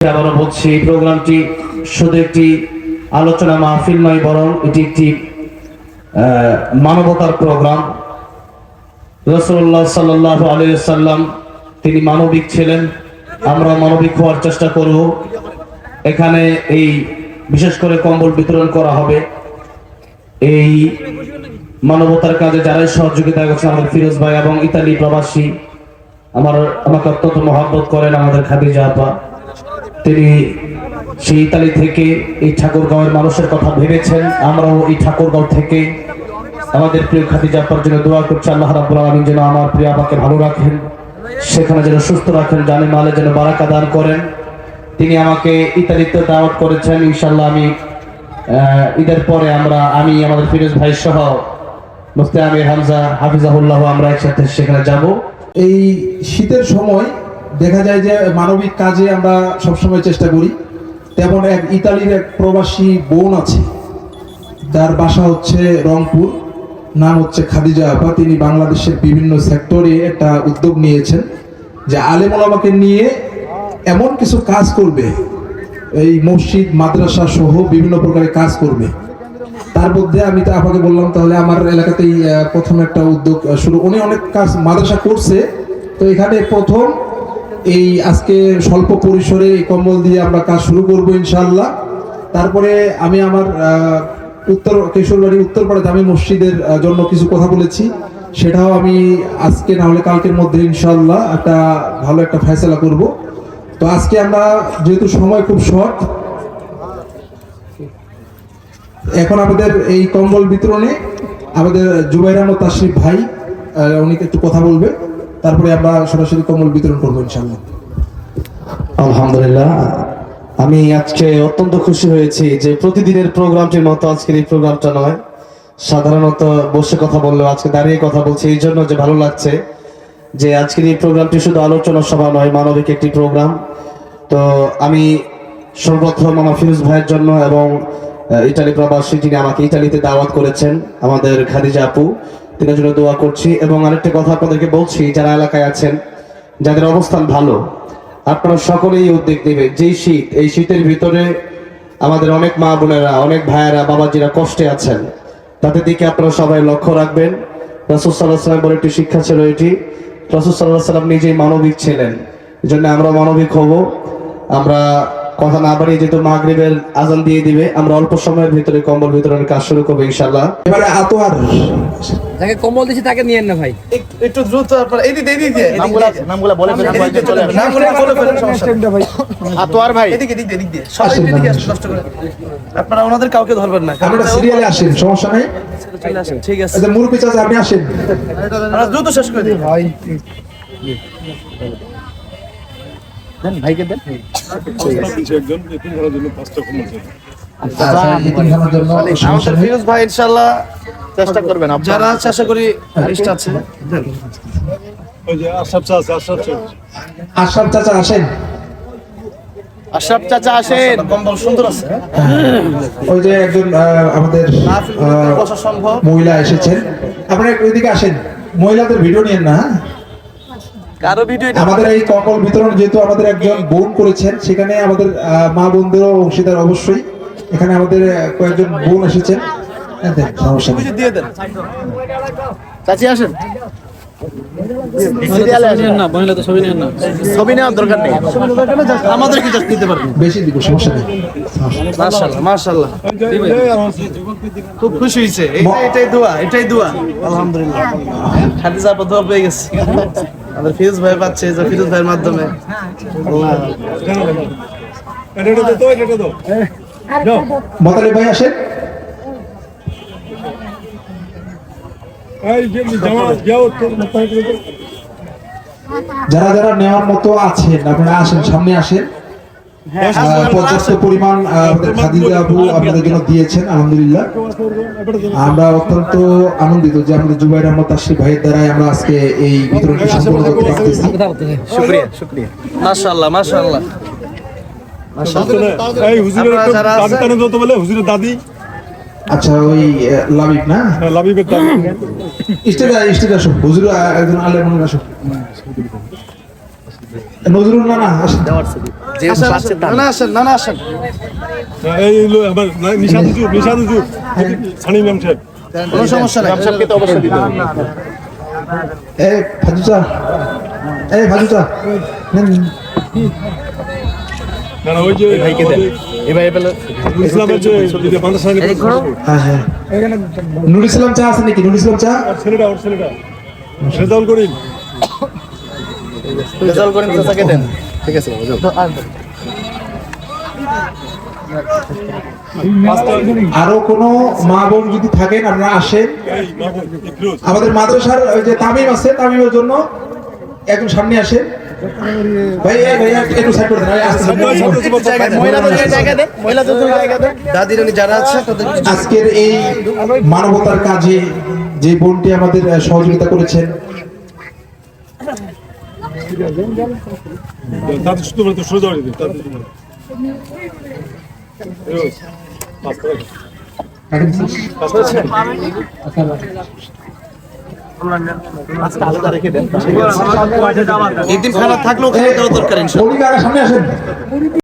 আবারও বলছি, এই প্রোগ্রামটি শুধু একটি আলোচনা মাহফিল নয়, বরং এটি একটি মানবতার প্রোগ্রাম। রাসূলুল্লাহ সাল্লাল্লাহু আলাইহি ওয়াসাল্লাম তিনি মানবিক ছিলেন, আমরা মানবিক হওয়ার চেষ্টা করব। এখানে এই বিশেষ করে কম্বল বিতরণ করা হবে। এই মানবতার কাজে যারাই সহযোগিতা করছেন, আমাদের ফিরোজ ভাই এবং ইতালি প্রবাসী আমাকে অত্যন্ত মহব্বত করেন, আমাদের খাদিজা আপা, তিনি সেই ইতালি থেকে এই ঠাকুরগাঁওয়ের মানুষের কথা ভেবেছেন। আমরাও এই ঠাকুরগাঁও থেকে আমাদের প্রিয় খাদিজা আপার জন্য দোয়া করছি। আল্লাহ রাব্বুল আলামিন যেন আমার প্রিয় আপাকে ভালো রাখেন, সেখানে যেন সুস্থ রাখেন, জানে মালে যেন বারাকা দান করেন। তিনি আমাকে ইতালিতে দাওয়াত করেছেন। ইনশাআল্লাহ আমি ঈদের পরে আমি আমাদের ফিরোজ ভাই সহ মুফতি আমির হামজা হাফিজাহুল্লাহ আমরা একসাথে সেখানে যাব। এই শীতের সময় দেখা যায় যে মানবিক কাজে আমরা সবসময় চেষ্টা করি। তেমন এক ইতালির এক প্রবাসী বোন আছে, তার বাসা হচ্ছে রংপুর, নাম হচ্ছে খাদিজা আপা। তিনি বাংলাদেশের বিভিন্ন সেক্টরে একটা উদ্যোগ নিয়েছেন যে আলেম ওলামাকে নিয়ে এমন কিছু কাজ করবে, এই মসজিদ মাদ্রাসা সহ বিভিন্ন প্রকারের কাজ করবে। তার মধ্যে আমি তো আপনাকে বললাম, তাহলে আমার এলাকাতেই প্রথম একটা উদ্যোগ শুরু। উনি অনেক কাজ মাদ্রাসা করছে, তো এখানে প্রথম এই আজকে স্বল্প পরিসরে এই কম্বল দিয়ে আমরা কাজ শুরু করব ইনশাআল্লাহ। তারপরে আমি আমার উত্তর কিশোরবাড়ি উত্তরপাড়া জামে মসজিদের জন্য কিছু কথা বলেছি, সেটাও আমি আজকে না হলে কালকের মধ্যে ইনশাআল্লাহ একটা ভালো একটা ফয়সালা করব। তো আজকে আমরা যেহেতু সময় খুব শর্ট, এখন আমাদের এই কম্বল বিতরণে আমাদের জুবাইর আহমদ তাশরিফ ভাই উনি একটু কথা বলবে, তারপরে আমরা সরাসরি কম্বল বিতরণ করবো ইনশাআল্লাহ। আলহামদুলিল্লাহ, আমি আজকে অত্যন্ত খুশি হয়েছি যে প্রতিদিনের প্রোগ্রামটির মতো আজকের এই প্রোগ্রামটা নয়। সাধারণত বসে কথা বললেও আজকে দাঁড়িয়ে কথা বলছি, এই জন্য যে ভালো লাগছে যে আজকের এই প্রোগ্রামটি শুধু আলোচনা সভা নয়, মানবিক একটি প্রোগ্রাম। তো আমি সর্বপ্রথম আমার ফিরোজ ভাইয়ের জন্য এবং ইতালি প্রবাসী যিনি আমাকে ইতালিতে দাওয়াত করেছেন, আমাদের খাদিজা আপু, তিনার জন্য দোয়া করছি। এবং আরেকটা কথা আপনাদেরকে বলছি, যারা এলাকায় আছেন, যাদের অবস্থান ভালো, আপনারা সকলেই উদ্যোগ নেবেন। যেই শীত, এই শীতের ভিতরে আমাদের অনেক মা বোনেরা, অনেক ভাইয়েরা, বাবাজিরা কষ্টে আছেন, তাদের দিকে আপনারা সবাই লক্ষ্য রাখবেন। রাসূল সাল্লাল্লাহু আলাইহি ওয়াসাল্লাম বলে একটি শিক্ষা ছিল এটি। রাসূল সাল্লাল্লাহু আলাইহি ওয়াসাল্লাম নিজেই মানবিক ছিলেন, এজন্য আমরা মানবিক হব। আমরা কথা না বাড়িয়ে, যেহেতু মাগরিবের আজান দিয়ে দিবে, আমরা অল্প সময়ের ভিতরে কম্বল বিতরণের কাজ শুরু করবো ইনশাআল্লাহ। এবারে আতোয়ার যাকে কম্বল দিছি তাকে নিয়েন না ভাই, একটু দ্রুত। এদিকে নামগুলা বলে ফেলেন, নামগুলা বলে ফেলেন, সমস্যা ভাই। আতোয়ার ভাই এদিকে সবাই এদিকে আসেন, কষ্ট করে। আপনারা ওনাদের কাউকে ধরবেন না, আমরা সিরিয়ালে আসেন, সমস্যা নাই। চলে আসেন, ঠিক আছে। আচ্ছা মুরব্বি চাচা আপনি আসেন, আমরা দ্রুত শেষ করে দিই ভাই। দেন ভাইকে দেন। আমাদের ফিরোজ ভাই ইনশাআল্লাহ চেষ্টা করবেন, যারা চেষ্টা করি লিস্ট আছে। ওই যে আশরাফ চাচা আশরাফ চাচা আসেন, আশরাফ চাচা আসেন, কম্বল সুন্দর আছে। ওই যে একজন আমাদের বসা সম্ভব মহিলা এসেছেন, আপনারা একটু এদিকে আসেন। মহিলাদের ভিডিও নিয়েন না, কারো ভিডিও। আমাদের এই কম্বল বিতরণ যেহেতু আমাদের একজন বোন করেছেন, সেখানে আমাদের মা বোনদেরও অংশীদার অবশ্যই। এখানে আমাদের কয়েকজন বোন এসেছেন, সমস্যা নেই। দিয়ে দেন চাচি, আসেন। ছবি নেওয়ার দরকার নেই, আমাদের কি জাস্ট দিতে পারবেন, বেশি দিব, সমস্যা নেই। মাশাআল্লাহ মাশাআল্লাহ, খুব খুশি হয়েছে। এটাই দোয়া আলহামদুলিল্লাহ। খাদিজা আপা দোয়া পেয়ে গেছে, আমাদের ফিরোজ ভাই পাচ্ছে, যে ফিরোজ ভাইয়ের মাধ্যমে। মোতালেব ভাই আসেন। যারা যারা নেওয়ার মতো আছেন আপনারা আসেন, সামনে আসেন। পর্যাপ্ত পরিমাণ আমাদের খাদিজা আপু আপনাদের জন্য দিয়েছেন, আলহামদুলিল্লাহ। আমরা অত্যন্ত আনন্দিত যে আমাদের জুবাইর আহমদ তাশরিফ ভাইয়ের দ্বারাই আমরা আজকে এই বিতরণটি সম্পন্ন করতে পারতেছি। শুকরিয়া মাশাআল্লাহ মাশাআল্লাহ মাশাআল্লাহ। এই হুজুরের একটা দাদি টানে যত বলে, হুজুরের দাদি। আচ্ছা, ওই লাবিব না, লাবিবের দাদি। স্টেজ আসো, হুজুর একজন আলেম আসো। নজরুল না আসেন। আসেন না আসেন এই হলো আমার নিশাদ হুজুর সানি ম্যাম সাহেব কোনো সমস্যা নাই এই ভাজুচা না ওই যে ভাইকে দেন ইসলামের যে মাদ্রাসা হ্যাঁ হ্যাঁ নুর ইসলাম চা আছে নাকি নুর ইসলাম চা ছেলেটা রেজাউল করিম রেজাল্ট করেন চাচাকে দেন ঠিক আছে আরো কোনো মা বোন যদি থাকেন আপনারা আসেন আমাদের মাদ্রাসার ওই যে তামিম আছে তামিমের জন্য একদম সামনে আসেন ভাই একটু সাইড করে দেন দাদির উনি যারা আছে তাদের আজকের এই মানবতার কাজে যে বোনটি আমাদের সহযোগিতা করেছেন তাদের শুধু তো শুরু দেওয়া দিতে এদিন খারাপ থাকলেও খাওয়া দাওয়া দরকার সামনে আসেন